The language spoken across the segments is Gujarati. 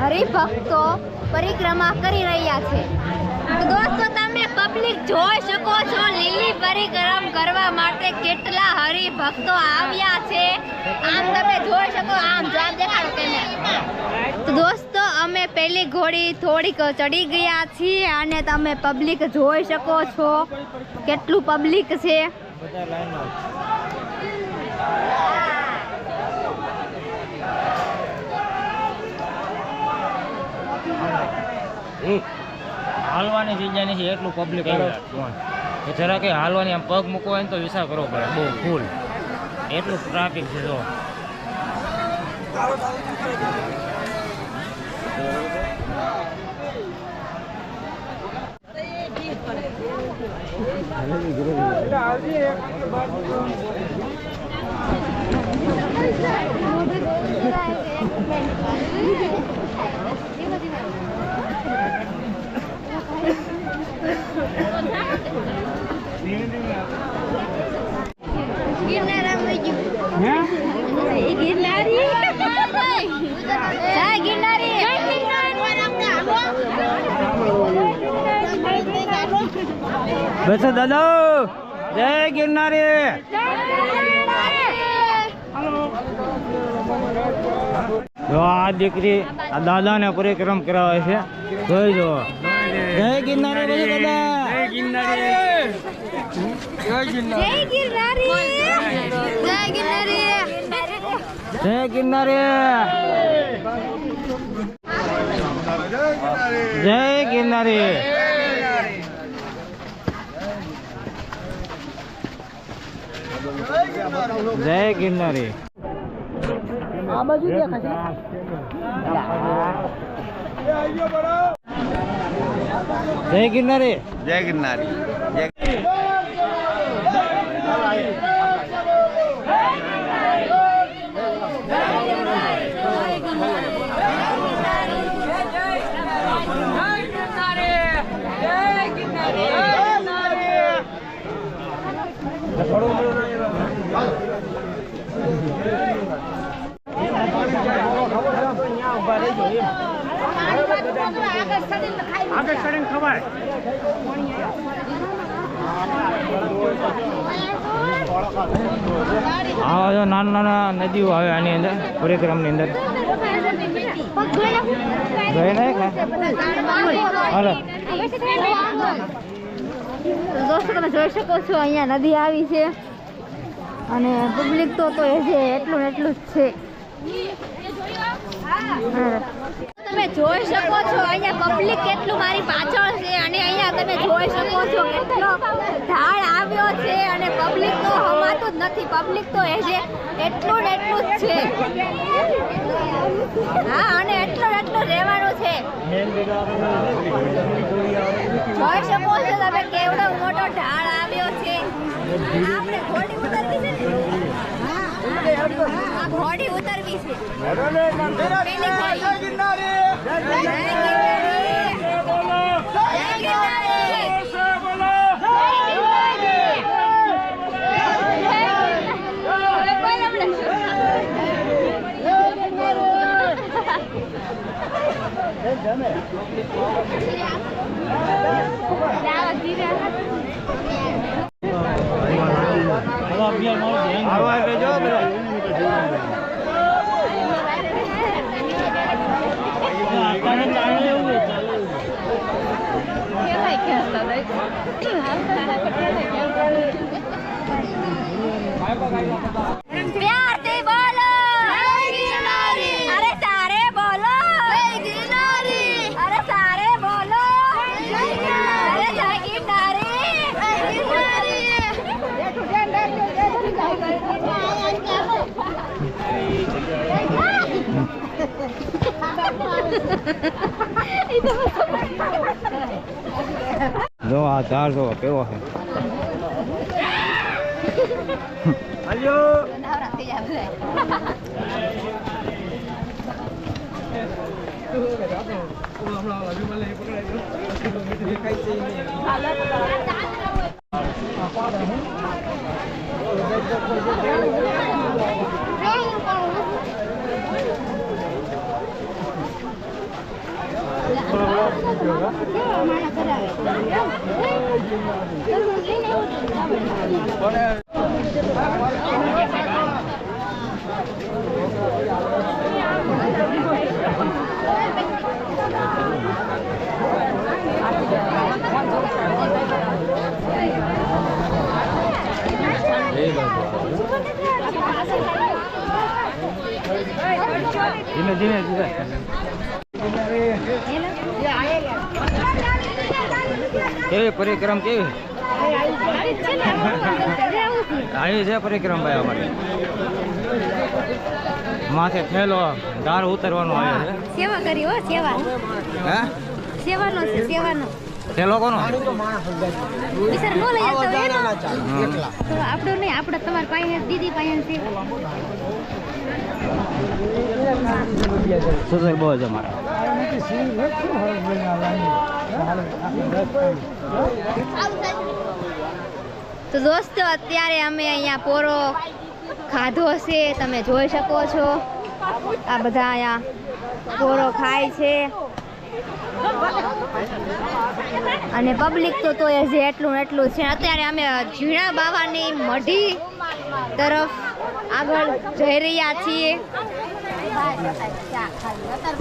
હરિભક્તો પરિક્રમા કરી રહ્યા છે। તો દોસ્તો તમે પબ્લિક જોઈ શકો છો લીલી પરિક્રમા કરવા માટે કેટલા હરિભક્તો આવ્યા છે। આમ તમે જોઈ શકો, આમ જામ દેખાડો કેમેરા। તો દોસ્તો અમે પહેલી ઘોડી થોડીક ચડી ગયા છીએ અને તમે પબ્લિક જોઈ શકો છો કેટલું પબ્લિક છે। હાલવાની જગ્યા નથી એટલું પબ્લિક આવ્યું જરા કે હાલવાની આમ પગ મૂકવો હોય ને તો વિચાર કરવો પડે, બહુ ફૂલ એટલું ટ્રાફિક છે। જો બસ દાદા જય ગિરનારી। જો આ દીકરી આ દાદા ને પરિક્રમ કરાવે છે, જોઈ જો જય ગિરનારી દાદા, જય ગિરનારી, જય ગિરનારી, જય ગિરનારી, જય ગિરનારી, જય ગિરનારી। જય ગિરનારી। આ બાજુ દેખાય છે। જય ગિરનારી, જય ગિરનારી, જય નાના નદીઓ આવે આની અંદર પરિક્રમની અંદર દોસ્તો તમે જોઈ શકો છો અહીંયા નદી આવી છે અને પબ્લિક તો એ છે એટલું એટલું જ છે। તમે જોઈ શકો છો અહીંયા પબ્લિક કેટલું મારી પાછળ છે અને અહીંયા તમે જોઈ શકો છો કેટલો ઢાળ આવ્યો છે અને પબ્લિક તો હમાતું જ નથી, પબ્લિક તો એ છે એટલું ને એટલું જ છે। હા અને એટલું એટલું રહેવાનું છે। જોઈ શકો છો તમે કેવડો મોટો ઢાળ આવ્યો છે। આપણે ઘોડી ઉતરવી છે ને, આ ઘોડી ઉતરવી છે। प्यार से बोलो जय गिरनारी, अरे सारे बोलो जय गिरनारी, अरे सारे बोलो जय गिरनारी, जय गिरनारी, जय गिरनारी। जो आ चार जो केवो है हेलो नवरात्रि जा बधाई ધીમે ધીમે કેવી પરિક્રમ કેવી આવી છે પરિક્રમ ભાઈ અમારે માથે થેલો દાર ઉતરવાનો આવ્યો છે સેવા કરી હો સેવા હે સેવાનો છે સેવાનો થેલો કોનો વિસર નો લઈ જતો એનો તો આપણો નહીં આપણો તમાર પાસે દીદી પાસે છે સુધર બહુ છે મારા તો દોસ્તો અત્યારે અમે અહીંયા પોરો ખાધો છે તમે જોઈ શકો છો આ બધા અહીંયા પોરો ખાય છે અને પબ્લિક તો એ જે એટલું એટલું છે અત્યારે અમે ઝીણા બાવાની મઢી તરફ આગળ જઈ રહ્યા છીએ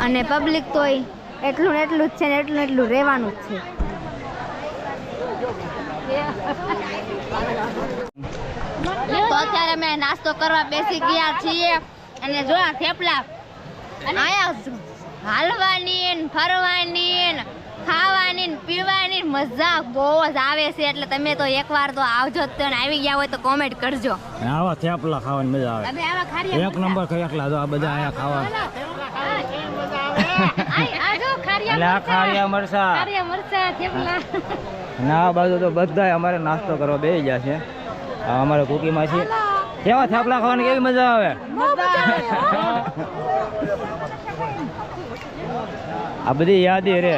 અને પબ્લિક તો એટલું એટલું જ છે ને એટલું એટલું રહેવાનું જ છે તો અત્યારે અમે નાસ્તો કરવા બેસી ગયા છીએ અને જોયા થેપલા આયા હાલવાની ને ફરવાની ને ખાવાની ને પીવાની મજા બહુ જ આવે છે એટલે તમે તો એકવાર તો આવજો તો આવી ગયા હોય તો કોમેન્ટ કરજો આવા થેપલા ખાવાની મજા આવે એક નંબર એકલા જો આ બધા આયા ખાવા એટલે આ ખારિયા મરસા ના બાજુ તો બધા અમારે નાસ્તો કરવા બેસી ગયા છે અમારે કુકીમાં છે કેવા થેપલા ખાવાની કેવી મજા આવે આ બધી યાદી રે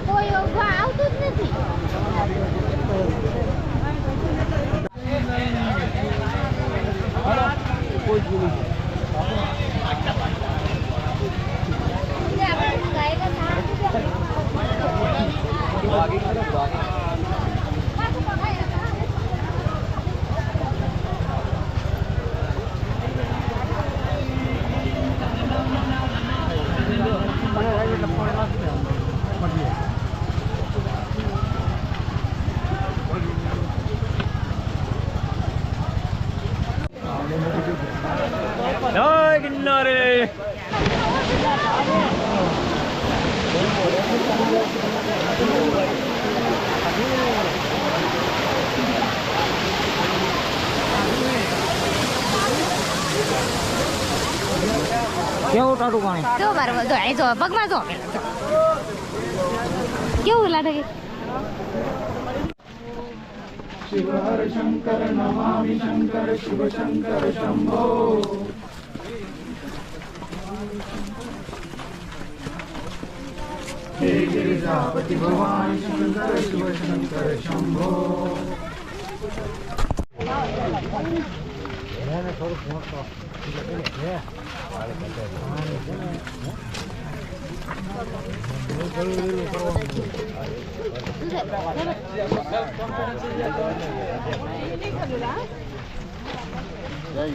કોઈ આવતું જ નથી કિનારે કેવું ટાટું પાણી જો બરાબર જો અહીં જો પગમાં જો કેવું લાગે शिव हर शंकर नमामि शंकर शिव शंकर शंभो हे गिरिजापति भवान शंकर शिव शंकर शंभो એને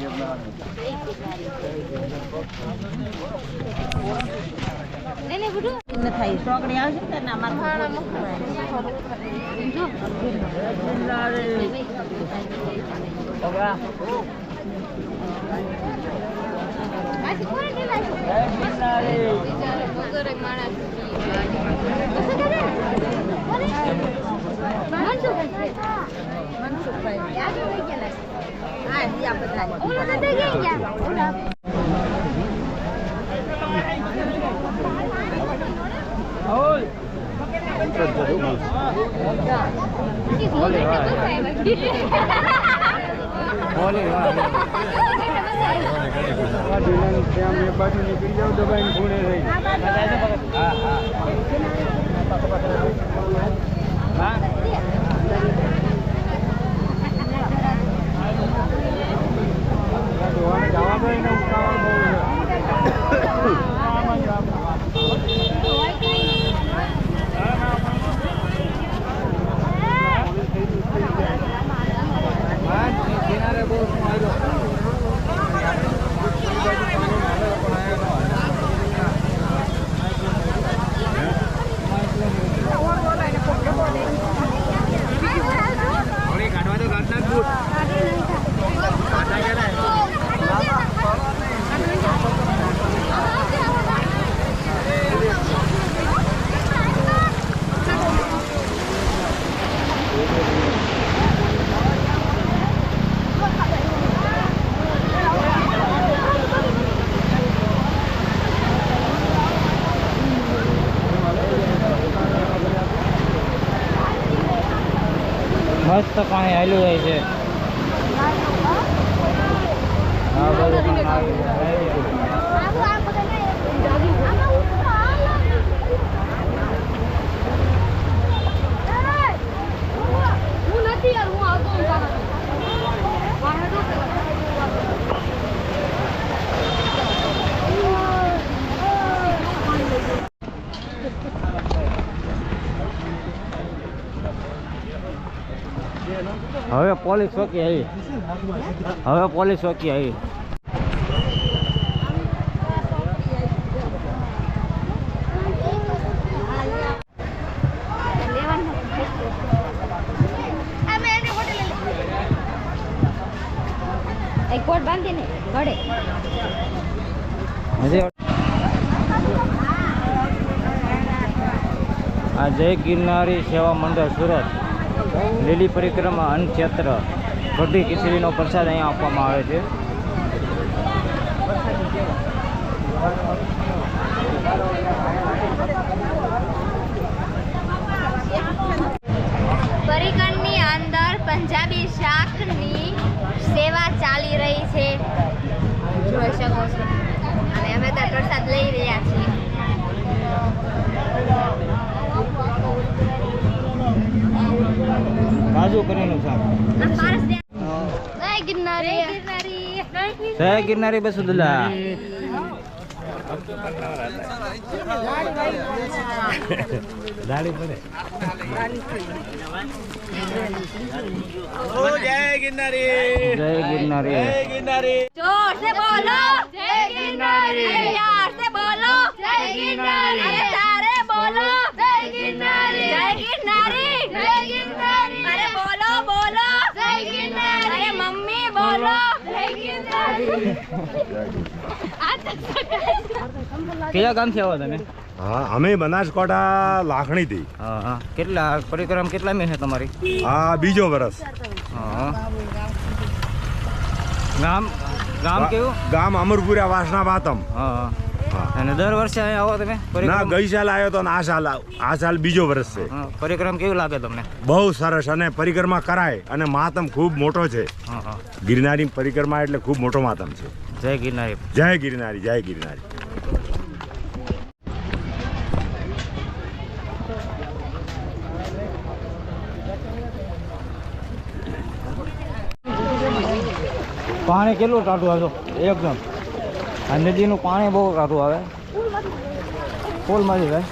બધું ન થાય સોકડી આવશે ને ના માથું જો આથી કોણ દેલાય વગર માણસ મનસુખભાઈ યાદ હોય ગયેલા હા દિયા બધા ઓલા નતા ગયા ઓલા બાજુ નીકળી જાવ દબાઈને ખૂણે રહી જવા દો એને મસ્ત પાણી હાલ્યું જાય છે આ બધું પણ આવી જાય. હું નથી યાર હું આવતો હવે પોલીસ ચોકી આવી. હવે પોલીસ ચોકી આવી. એક કોટ બાંધીને ગળે હજી આ જય ગિરનારી સેવા મંડળ સુરત લીલી પરિક્રમા અન્નક્ષેત્ર કઢી ખીચડીનો પ્રસાદ અહીંયા આપવામાં આવે છે. પરિગણની અંદર પંજાબી શાકની સેવા ચાલી રહી છે જોઈ શકો છો અને અમે તો પ્રસાદ લઈ રહ્યા છીએ. કાજુ કરીનું શાક. જય ગિરનારી જય ગિરનારી બસુદુલ્લા. દાડી પડે. જય ગિરનારી જય ગિરનારી. जोर से बोलो जय गिरनारी प्यार से बोलो जय गिरनारी अरे सारे बोलो जय गिरनारी जय गिरनारी जय गिरनारी अरे बोलो बोलो जय गिरनारी अरे मम्मी बोलो जय गिरनारी કયા ગામથી આવો તમે? હા અમે બનાસકાંઠા લાખણીથી. હા હા. કેટલા પરિક્રમ કેટલા મે છે તમારી? આ બીજો વર્ષ. હા. ગામ ગામ કેવું? ગામ અમરપુરા વાસના વાતમ. હા હા. અને દર વર્ષે અહીંયા આવો તમે? ના પરિક્રમ ગઈ સાલ આવ્યો તો ને આ સાલ બીજો વર્ષ છે. હા. પરિક્રમ કેવું લાગે તમને? બહુ સરસ અને પરિક્રમા કરાય અને માતમ ખૂબ મોટો છે. હા હા. ગિરનારી પરિક્રમા એટલે ખૂબ મોટો માતમ છે. જય ગિરનારી. જય ગિરનારી જય ગિરનારી. પાણી કેટલું ટાઢું આવે એકદમ. આ નદીનું પાણી બહુ ટાઢું આવે. પુલમાંથી ભાઈ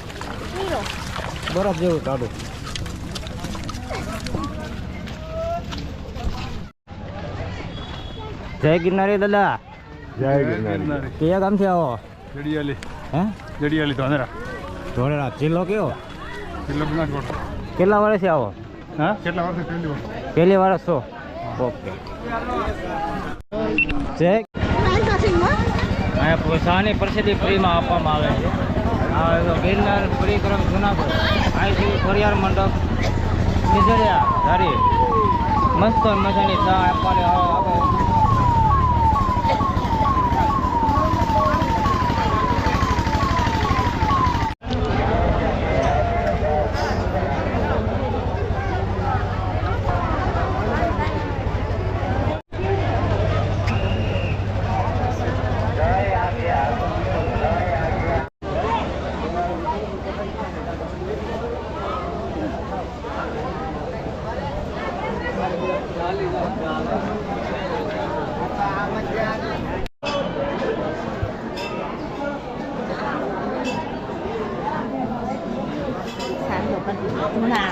બરફ જેવું ટાઢું. જય ગિરનારી દાદા. જય ગિરનારી. કયા ગામથી આવો? જડિયાલી હે? જડિયાલી ધોંધરા ધોળેરા. જિલ્લો કયો? જિલ્લો બનાસકાંઠો. કેટલા વર્ષથી આવો? હા કેટલા વર્ષે પહેલી વાર પહેલી વાર છો? ઓકે. જય અહીંયા શાની પ્રસિદ્ધિ ફ્રીમાં આપવામાં આવે છે. આ ગિરનાર પરિક્રમ જુનાગઢ અહીંથી ખોડિયાર મંડપ ખીજડીયા ધારી મસ્ત મજાની ચા આપવાની આવે. જૂના